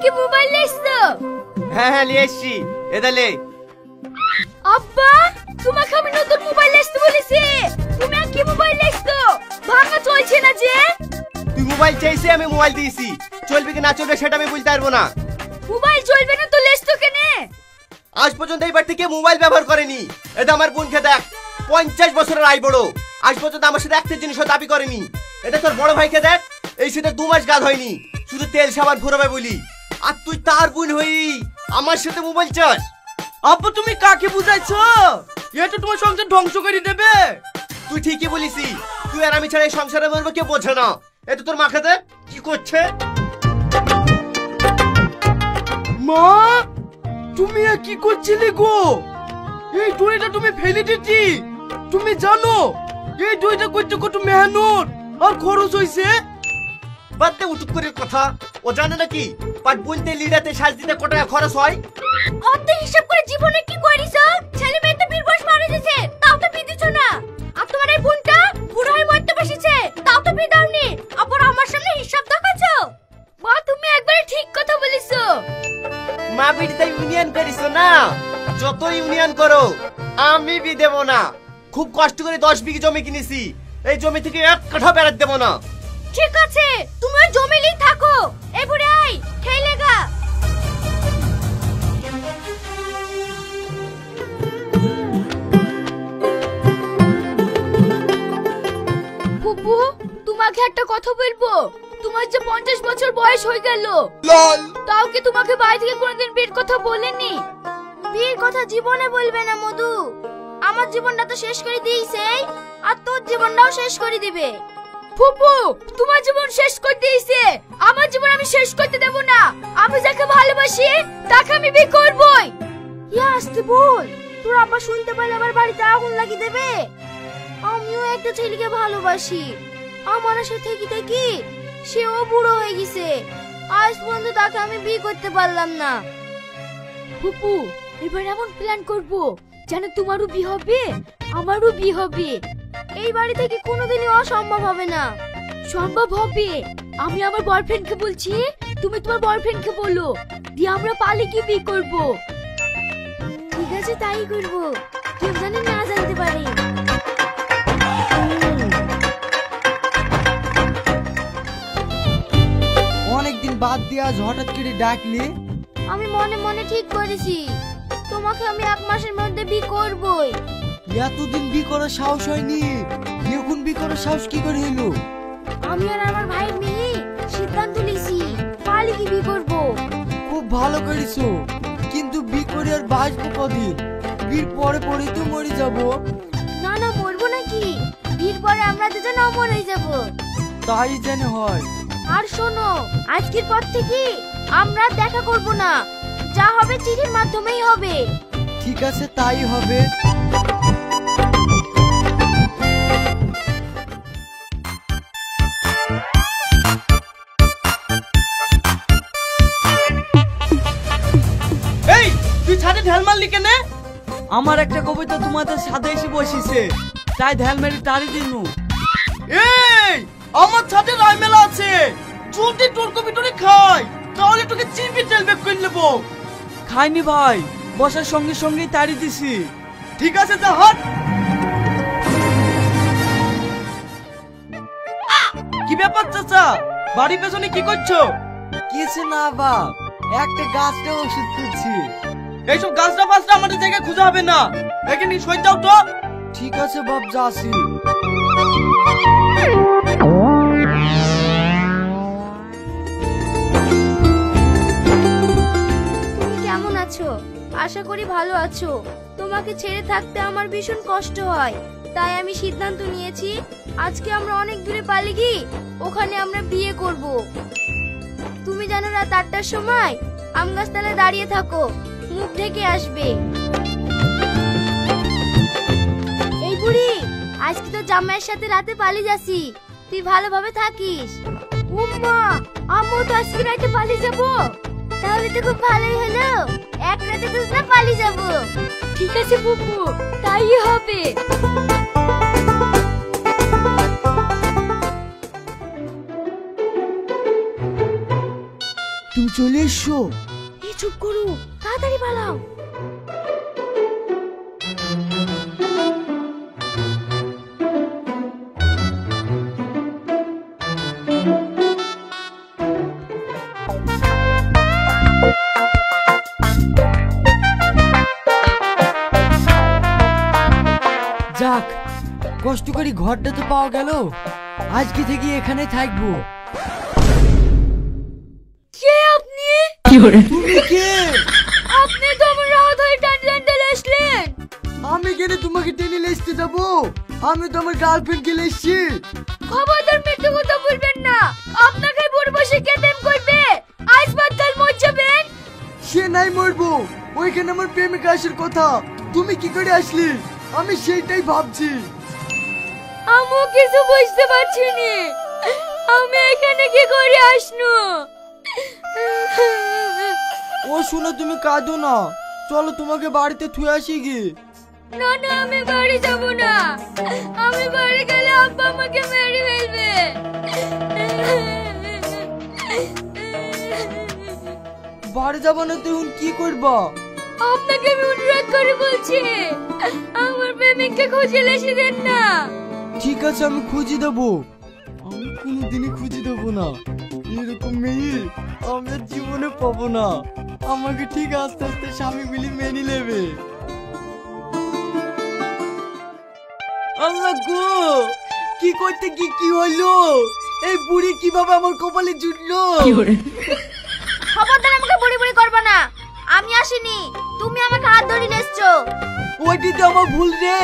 কি মোবাইল নিয়েছো? হ্যাঁ হ্যাঁ নিয়ে এসছি, এটা লে। আব্বা, তোমাকে আমি নতুন মোবাইল নিতে বলেছি, তুমি আর কি মোবাইল নিয়েছো? ভাঙা চলছে না যে। তুই মোবাইল চাইছে, আমি মোবাইল দিয়েছি, চলবে কি না চলবে সেটা আমি বলতে পারবো না। মোবাইল চলবে না তো লেসতো কেনে? আজ পর্যন্ত এই বাড়ি থেকে মোবাইল ব্যবহার করেনি। এটা আমার বোনকে দেখ, 50 বছরের আই বড়, আজ পর্যন্ত আমার সাথে একটা জিনিসও দাবি করেনি। এটা তোর বড় ভাইকে দেখ, এই সাথে 2 মাস গাদ হয়নি, শুধু তেল সাবান ফুরাবে বলি, আর তুই তার বোন হই আমার সাথে মোবাইল চাস। আব্বা তুমি কাকে বুঝাইছো? এটা তোমার সংসার ধ্বংস করে দেবে। তুই ঠিকই বলিসি, তুই আর আমি ছাড়া এই সংসারে মরবো কেউ বোঝে না। এটা তোর মাকে দেখ কি করছে। মা, তুমি কি করছিলে গো? এই দইটা তুমি ফেলে দিচ্ছি। তুমি জানো এই দইটা করতে কত মেহনত আর খরচ হইছে? বাদতে উটুক করে কথা, ও জানে নাকি পাট বুনতে লিডাতে সাজ দিতে কত টাকা খরচ হয়? অত হিসাব করে জীবনে কি করিছো? ছেলে মেয়ে তো 20 বয়স মারা গেছে, তাও তো বিদিছো না। আর তোমার এই বোনটা বুড়ো হয়ে মরতে বসেছে, তাও তো বিদাওনি। আবার আমার সামনে হিসাব দেখাচ্ছো? মা তুমি একবারে ঠিক কথা বলিছো। মা বিড়িতে ইউনিয়ন করিস না, যত ইউনিয়ন করো আমি বি দেব না। খুব কষ্ট করে 10 বিঘি জমি কিনেছি, এই জমি থেকে 1 কাঠা বেড়াত দেব না। ঠিক আছে, তুমি ওই জমিলেই থাকো। এই বুড়ি আই, খেয়ে লেগা। ফুপু, তোমাকে একটা কথা বলবো। তোমার যে 50 বছর বয়স হয়ে গেল, তাও কি তোমাকে বাড়ি থেকে কোনোদিন বিয়ের কথা বলেনি? বিয়ের কথা জীবনে বলবে না মধু। আমার জীবনটা তো শেষ করে দিয়েছে, আর তোর জীবনটাও শেষ করে দিবে। ফুপু, তোমার জীবন শেষ করে দিয়েছে, আমার জীবন আমি শেষ করতে দেব না। আমি যাকে ভালোবাসি তাকে আমি বিয়ে করবই। ইয়া আসতে বল, তোর আব্বা শুনতে পারলে আমার বাড়িতে আগুন লাগিয়ে দেবে। আমিও একটা ছেলেকে ভালোবাসি, আমার সাথে থেকে থেকে সেও বুড়ো হয়ে গেছে, আজ পর্যন্ত তাকে আমি বিয়ে করতে পারলাম না। ফুপু, এবার এমন প্ল্যান করব যেন তোমারও বিয়ে হবে আমারও বিয়ে হবে। এই বাড়ি থেকে কোনোদিনই অসম্ভব হবে না। সম্ভব হবে। আমি আমার বয়ফ্রেন্ডকে বলছি, তুমি তোমার বয়ফ্রেন্ডকে বলো, দিয়ে আমরা পালিয়ে গিয়ে বিয়ে করব। ঠিক আছে, তাই করব। কেউ জানি না জানতে পারে। অনেকদিন বাদ দিয়ে আজ হঠাৎ করে ডাকলি? আমি মনে মনে ঠিক করেছি, তোমাকে আমি 1 মাসের মধ্যে বিয়ে করবই। এতদিন বি করার সাহস হয়নি, এখন বি করার সাহস কি করে হলো? আমি আর আমার ভাই মিলে সিদ্ধান্ত নিয়েছি পালিয়ে বিয়ে করব। খুব ভালো করেছো, কিন্তু বি করে আর বাঁচবো কদিন? বিয়ের পরে পরে তো মরে যাব। না না, মরবো নাকি? বিয়ের পরে আমরা দুজন অমর হয়ে যাব। তাই যেন হয়। আর শোনো, আজকের পর থেকে আমরা দেখা করব না, যা হবে চিঠির মাধ্যমেই হবে। ঠিক আছে, তাই হবে। এই তুই ছাদে ঢাল মারলি কেন? আমার একটা কবিতা তোমাদের ছাদে এসে বসিছে, তাই ঢাল মেরে তাড়ি দিনু। এই আমার ছাদে রায় মেলা আছে, যদি তোর কবিতারে খাই তাহলে তোকে চিপে তেল বেক করে নেবো। খাইনি ভাই, বসার সঙ্গে সঙ্গেই তাড়ি দিছি। ঠিক আছে, যা হাট। কি ব্যাপার চাচা, বাড়ির পেছনে কি করছো? কিছু না বাপ, একটা গাছটা ওষুধ খুঁজছি। এইসব গাছটা ফাছটা আমাদের জায়গায় খুঁজে হবে না, এখানে সই যাও তো। ঠিক আছে বাপ, যাচ্ছি। তুমি কেমন আছো? আশা করি ভালো আছো। তোমাকে ছেড়ে থাকতে আমার ভীষণ কষ্ট হয়, তাই আমি সিদ্ধান্ত নিয়েছি আজকে আমরা অনেক দূরে পালিয়ে গিয়ে ওখানে আমরা বিয়ে করব। তুমি জানো রাত 8টার সময় আম গাছতলায় দাঁড়িয়ে থাকো, মুখ ঢেকে আসবে। এই বুড়ি, আজকে তো জামাইয়ের সাথে রাতে পালিয়ে যাচ্ছি, তুই ভালোভাবে থাকিস। উম্মা, আম্মু তো আজকে রাতে পালিয়ে যাব। তাহলে তো খুব ভালোই হলো, এক রাতে দুজনে পালিয়ে যাব। ঠিক আছে বুবু, তাই হবে। তুমি চলে এসো। এই চুপ করো, তাড়াতাড়ি পালাও। যাক, কষ্ট করে ঘরটা তো পাওয়া গেল। আজকে থেকে এখানে থাকবো। কে আপনি? তুমি কে? আপনি তো আমার রাত হয়ে টানতে আসলেন। আমি কেন তোমাকে টেনে লেসতে যাবো? আমি তো আমার গার্লফ্রেন্ড কে লেসছি। খবরদার মিথ্যে কথা বলবেন না। আপনাকে বুড়ো বসে কে প্রেম করবে? আজ বাদ কাল মর যাবেন। সে নাই মরবো, ওইখানে আমার প্রেমিকা আসার কথা। তুমি কি করে আসলি? আমি সেইটাই ভাবছি। আমিও কিছু বুঝতে পারছি না। আমি এখানে কি করে আসনু? ও শোনো, তুমি কাঁদো না। চলো তোমাকে বাড়িতে থুয়ে আসি কি। না না, আমি বাড়ি যাব না। আমি বাড়ি গেলে আব্বা আমাকে মেরে ফেলবে। বাড়ি যাবো না তো কি করবা? আপনাকে আমি অনুরোধ করে বলছি, আমার প্রেমিককে খুঁজে এসে দেন না। ঠিক আছে, আমি খুঁজে দেবো। আমি কোনোদিনই খুঁজে দেবো না। এরকম মেয়ে আমি আর জীবনে পাবো না। আমাকে ঠিক আস্তে আস্তে স্বামী বলি মেনে নেবে। আল্লাহ গো, কি করতে কি হলো? এই বুড়ি কিভাবে আমার কপালে জুটলো? খবরদার আমাকে বুড়ি বুড়ি করবে না। আমি আসিনি, তুমি আমাকে হাত ধরে এসছো। ওইটি তো আমার ভুল রে।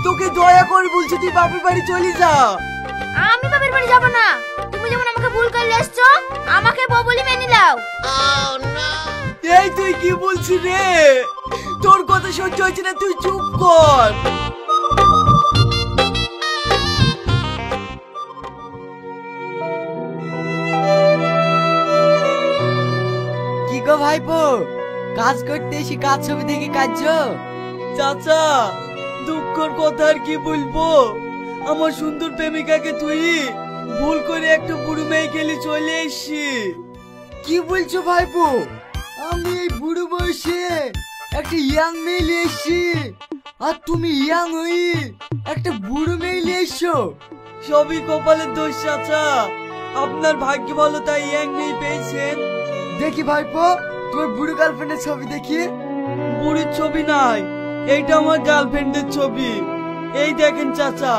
তোকে দয়া করে বলছি তুই বাপের বাড়ি চলে যা। আমি বাপের বাড়ি যাব না। তুমি যেমন আমাকে ভুল করে এসছো, আমাকে বউ বলি মেনে নাও। এই তুই কি বলছিস রে? তোর কথা সহ্য হচ্ছে না, তুই চুপ কর। কি গো ভাইপো, কাজ করতে এসে কাজ ছবি দেখে কাজছো? চাচা, দুঃখের কথা আর কি বলবো। আমার সুন্দর প্রেমিকাকে তুই ভুল করে একটা বুড়ো মেয়ে খেলে চলে এসছি। কি বলছো ভাইপো? আমি এই বুড়ো বয়সে একটা ইয়াং মেয়ে নিয়ে এসছি, আর তুমি ইয়াং হই একটা বুড়ো মেয়ে নিয়ে এসছো। সবই কপালের দোষ চাচা। আপনার ভাগ্য ভালো তাই ইয়াং মেয়ে পেয়েছেন। দেখি ভাইপো, তোমার বুড়ো গার্লফ্রেন্ডের ছবি দেখি। বুড়ির ছবি নাই, এইটা আমার গার্লফ্রেন্ডের ছবি। এই দেখেন চাচা।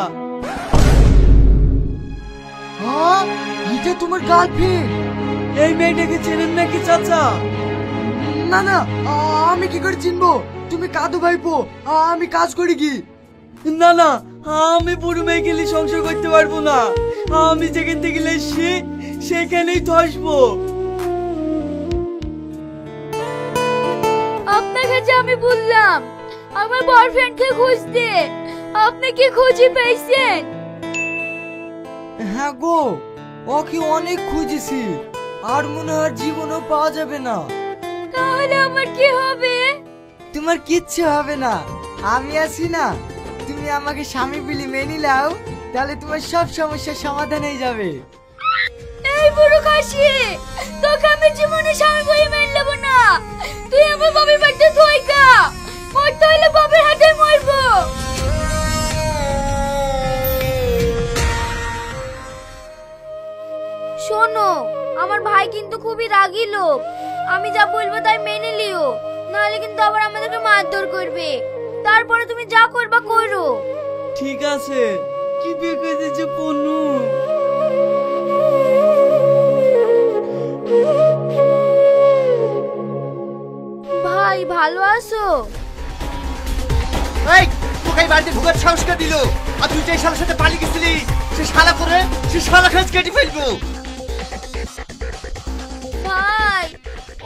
হ্যাঁ, এটা তোমার গার্লফ্রেন্ড? এই মেয়েটাকে চেনেন নাকি চাচা? না না, আমি কি করে চিনবো? তুমি কাঁদো ভাইপো, আমি কাজ করি কি। না না, আমি বুড়ো মেয়ে গেলে সংসার করতে পারবো না। আমি যেখান থেকে এসছি সেখানেই তো আসবো। আপনাকে যে আমি বললাম আমার বয়ফ্রেন্ডকে খুঁজতে, আপনি কি খুঁজে পেয়েছেন? হ্যাঁ গো, ওকে অনেক খুঁজেছি, আর মনে হয় জীবনও পাওয়া যাবে না। তাহলে আমার কি হবে? তোমার কিচ্ছু হবে না, আমি আছি না। তুমি আমাকে স্বামী বলে মেনে নাও, তাহলে তোমার সব সমস্যার সমাধান হয়ে যাবে। এই বুড়ো খাসি, তোকে আমি জীবনে স্বামী বলে মেনে নেব না। তুই আমার বাবার বাড়িতে থইকা, মরতে হলে বাবার হাতে মরবো। শোনো, আমার ভাই কিন্তু খুবই রাগী লোক। আমি যা বলবো তাই মেনে লিও, নাহলে কিন্তু আবার আমাদেরকে মারধর করবে। তারপরে তুমি যা করবা করো। ঠিক আছে, কি বিয়ে করে দিয়েছে পনু। ভাই ভালো আছো? এই তোকে এই বাড়িতে ঢুকার সাহস কে দিল? আর তুই যে শালার সাথে পালিয়ে গেছিলি, সে শালা করে সে শালা খাজ কেটে ফেলবো। ভাই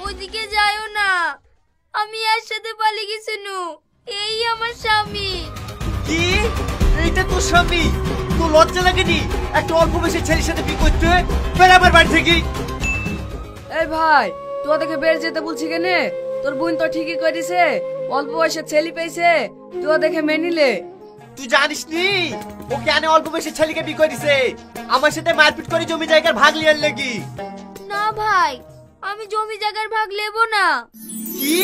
ওইদিকে যাইও না, আমি এর সাথে পালিয়ে গেছিনু। এই আমার স্বামী। কি? এইটা তোর স্বামী? তোর লজ্জা লাগেনি একটা অল্প বয়সের ছেলের সাথে বিয়ে করতে? বের আমার বাড়ি থেকে। এই ভাই, তোদেরকে বের যেতে বলছি কেনে? তোর বোন তো ঠিকই করেছে, অল্প বয়সের ছেলে পেয়েছে, তুই দেখে মেনিলে। তুই জানিস নি ও কেন অল্প বয়সের ছেলেকে বিয়ে করেছে? আমার সাথে মারপিট করে জমি জায়গার ভাগ লিয়ার লাগি। না ভাই, আমি জমি জায়গার ভাগ নেব না। কি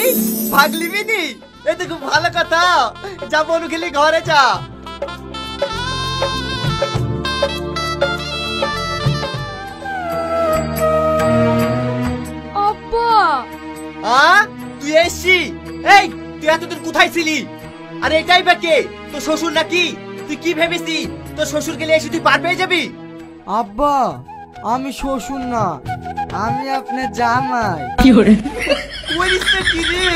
ভাগ লিবি নি? এ তো খুব ভালো কথা। যা বনু খেলি ঘরে যা। আব্বা তুই এসছি? এই তুই এতদিন কোথায় ছিলি? আর এটাই বা কে? তোর শ্বশুর নাকি? তুই কি ভেবেছি তোর শ্বশুর গেলে এসে তুই পার পেয়ে যাবি? আব্বা আমি শ্বশুর না, আমি আপনার জামাই। করিসটা কি রে?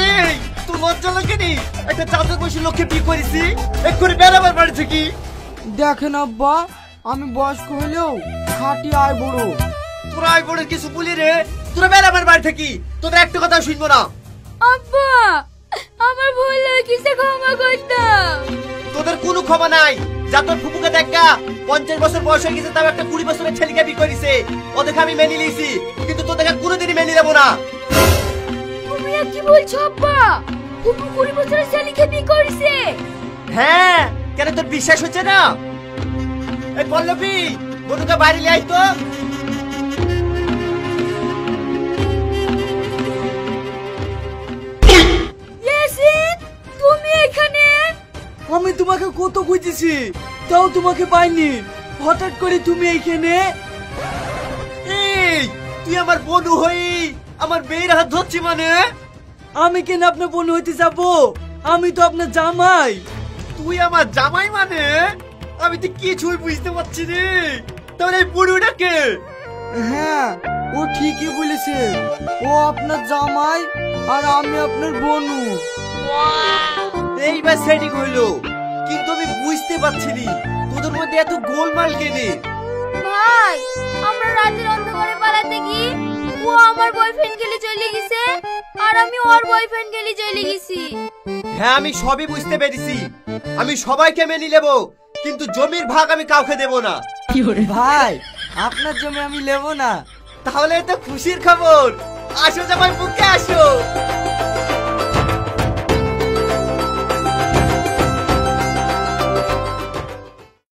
এই তোর লজ্জা লাগে নি? একটা চাঁদের বসে লোককে বিয়ে করেছি, এক্ষুনি বেড়াবার বাড়ি থেকে। দেখেন আব্বা, আমি বয়স্ক হলেও খাটি আয় বড়। তোরা আয় বড় কিছু বলি রে? তোরা বেড়াবার বাড়ি থেকে তোদের একটা কথা শুনবো না। আব্বা আমার ভুল হয়ে গেছে, ক্ষমা করে দাও। তোদের কোনো ক্ষমা নাই। যা তোর ফুপুকে দেখা 50 বছর বয়স হয়ে গেছে, তাও একটা 20 বছরের ছেলেকে বিয়ে করেছে। ওদেরকে আমি মেনে নিয়েছি, কিন্তু তোদেরকে কোনোদিনই মেনে নেবো না। তুমি আর কি বলছো আব্বা? ফুপু 20 বছরের ছেলেকে বিয়ে করেছে? হ্যাঁ, কেন তোর বিশ্বাস হচ্ছে না? এই পল্লবী, বনুকে বাড়ি নিয়ে আয় তো। ইয়াসিন, তুমি এখানে? আমি তোমাকে কত খুঁজেছি, তাও তোমাকে পাইনি। হঠাৎ করে তুমি এইখানে? এই তুই আমার বনু হই আমার মেয়ের হাত ধরছি মানে? আমি কেন আপনার বোন হইতে যাব? আমি তো আপনার জামাই। তুই আমার জামাই মানে? আমি তো কিছুই বুঝতে পারছি রে। তাহলে এই বুড়োটাকে? হ্যাঁ, ও ঠিকই বলেছে। ও আপনার জামাই আর আমি আপনার বনু। এইবার সেটিং হইলো, কিন্তু আমি বুঝতে পারছি নি তোদের মধ্যে এত গোলমাল কেনে। ভাই, আমরা রাতের অন্ধকারে পালাতে গিয়ে ও আমার বয়ফ্রেন্ড গেলে চলে গেছে, আর আমি ওর বয়ফ্রেন্ড গেলে চলে গেছি। হ্যাঁ, আমি সবই বুঝতে পেরেছি। আমি সবাইকে মেনে নেব, কিন্তু জমির ভাগ আমি কাউকে দেব না। ভাই, আপনার জমি আমি নেব না। তাহলে তো খুশির খবর। আসো জামাই, বুকে আসো।